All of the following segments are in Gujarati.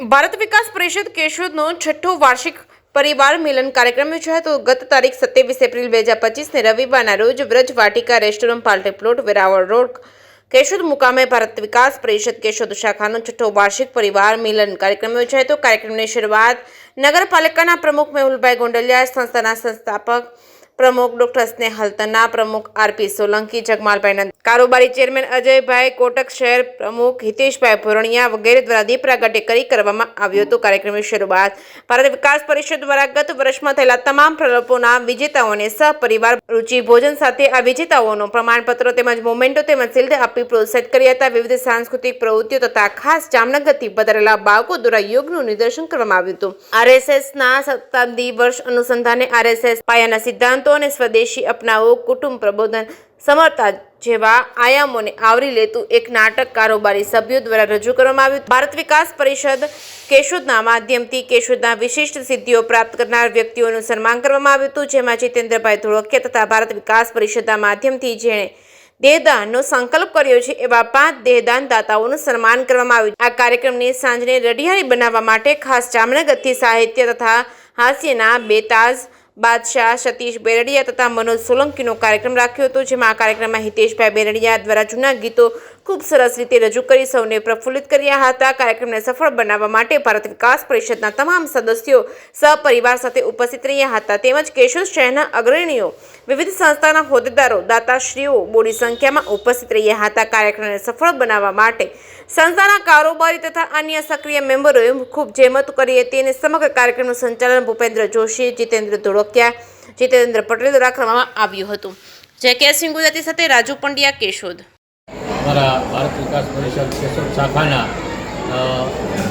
ભારત વિકાસ પરિષદ કેશોદનો છઠ્ઠો વાર્ષિક પરિવાર મિલન કાર્યક્રમ યોજાયો હતો. ગત તારીખ 27 એપ્રિલ 2025ને રવિવારના રોજ Vraj Vatika restaurant party plot Veraval road Keshod મુકામે ભારત વિકાસ પરિષદ કેશોદ શાખાનો છઠ્ઠો વાર્ષિક પરિવાર મિલન કાર્યક્રમ યોજાયો હતો. કાર્યક્રમની શરૂઆત નગરપાલિકાના પ્રમુખ મેહુલભાઈ ગોંડલિયા, સંસ્થાના સંસ્થાપક પ્રમુખ ડોક્ટર સ્નેહલ તન્ના, પ્રમુખ આરપી સોલંકી, જગમાલભાઈ, કારોબારી ચેરમેન અજયભાઈ કોટક, શહેર પ્રમુખ હિતેશભાઈ ભોરણિયા વગેરે દ્વારા દીપ પ્રાગટ્ય કરી કરવામાં આવ્યો હતો. કાર્યક્રમની શરૂઆત ભારત વિકાસ પરિષદ દ્વારા ગત વર્ષમાં થયેલા તમામ પ્રકલ્પોના વિજેતાઓને સહપરિવાર રુચિ ભોજન સાથે આ વિજેતાઓનો પ્રમાણપત્રો તેમજ મોમેન્ટો તેમજ શિલ્ડ આપી પ્રોત્સાહિત કર્યા હતા. વિવિધ સાંસ્કૃતિક પ્રવૃત્તિઓ તથા ખાસ જામનગરથી પધારેલા બાળકો દ્વારા યોગનું નિદર્શન કરવામાં આવ્યું હતું. આરએસએસના શતાબ્દી વર્ષ અનુસંધાને આરએસએસ પાયાના સિદ્ધાંતો અને સ્વદેશી અપનાવો, કુટુંબ પ્રબોધન, સમરતા જેવા આયામોને આવરી લેતું એક નાટક કારોબારી સભ્યો દ્વારા રજૂ કરવામાં આવ્યું. ભારત વિકાસ પરિષદ કેશોદના માધ્યમથી કેશોદના વિશિષ્ટ સિદ્ધિઓ પ્રાપ્ત કરનાર વ્યક્તિઓનું સન્માન કરવામાં આવ્યું હતું, જેમાં જીતેન્દ્રભાઈ ધોળકિયા તથા ભારત વિકાસ પરિષદના માધ્યમથી જેણે દેહદાનનો સંકલ્પ કર્યો છે એવા 5 દેહદાન દાતાઓનું સન્માન કરવામાં આવ્યું. આ કાર્યક્રમની સાંજને રઢિયાળી બનાવવા માટે ખાસ જામનગરથી સાહિત્ય તથા હાસ્યના બેતાજ બાદશાહ સતીશ બેરડિયા તથા મનોજ સોલંકીનો કાર્યક્રમ રાખ્યો હતો, જેમાં આ કાર્યક્રમમાં હિતેશભાઈ બેરડિયા દ્વારા જૂના ગીતો ખૂબ સરસ રીતે રજૂ કરી સૌને પ્રફુલ્લિત કર્યા હતા. કાર્યક્રમને સફળ બનાવવા માટે ભારત વિકાસ પરિષદના તમામ સદસ્યો સહપરિવાર સાથે ઉપસ્થિત રહ્યા હતા, તેમજ કેશોદ શહેરના અગ્રણીઓ, વિવિધ સંસ્થાના હોદ્દેદારો, દાતાશ્રીઓ મોટી સંખ્યામાં ઉપસ્થિત રહ્યા હતા. કાર્યક્રમને સફળ બનાવવા માટે સંસ્થાના કારોબારી તથા અન્ય સક્રિય મેમ્બરોએ ખૂબ જહેમત કરી હતી અને સમગ્ર કાર્યક્રમનું સંચાલન ભૂપેન્દ્ર જોશી, જીતેન્દ્ર ધોળકિયા, જીતેન્દ્ર પટેલ દ્વારા કરવામાં આવ્યું હતું. જય સિંહ ગુજરાતી સાથે રાજુ પંડ્યા, કેશોદ. અમારા ભારત વિકાસ પરિષદ કેશોદ શાખાના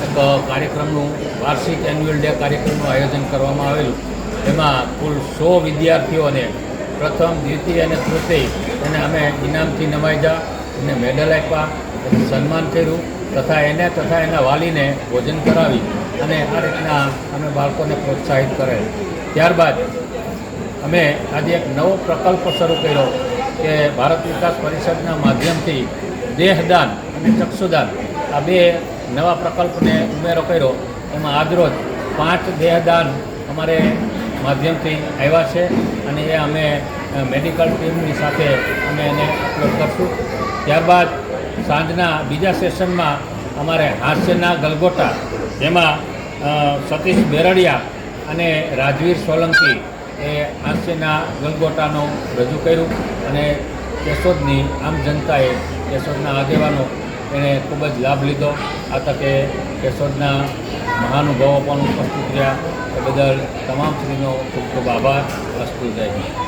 એક કાર્યક્રમનું વાર્ષિક એન્યુઅલ ડે કાર્યક્રમનું આયોજન કરવામાં આવેલું. એમાં કુલ 100 વિદ્યાર્થીઓને પ્રથમ, દ્વિતીય અને તૃતીય એને અમે ઇનામથી નવાજ્યા, એને મેડલ આપ્યા, એને સન્માન કર્યું તથા એના વાલીને ભોજન કરાવી અને આ રીતના અમે બાળકોને પ્રોત્સાહિત કરેલ. ત્યારબાદ અમે આજે એક નવો પ્રકલ્પ શરૂ કર્યો કે ભારત વિકાસ પરિષદના માધ્યમથી દેહદાન અને ચક્ષુદાન આ 2 નવા પ્રકલ્પને ઉમેરો કર્યો. એમાં આજરોજ 5 દેહદાન અમારે માધ્યમથી આવ્યા છે અને એ અમે મેડિકલ ટીમની સાથે અમે એને અપલોડ કરશું. ત્યારબાદ સાંજના બીજા સેશનમાં અમારે હાસ્યના ગલગોટા, જેમાં સતીશ બેરડિયા અને રાજવીર સોલંકી એ હાસ્યના ગલગોટાનો રજૂ કર્યું અને કેશોદની આમ જનતાએ, કેશોદના આગેવાનો એણે ખૂબ જ લાભ લીધો. આ તકે કેશોદના મહાનુભાવો પણ ઉપસ્થિત રહ્યા. એ બદલ તમામ શ્રીનો ખૂબ ખૂબ આભાર. અસ્તુ જય હિન્દ.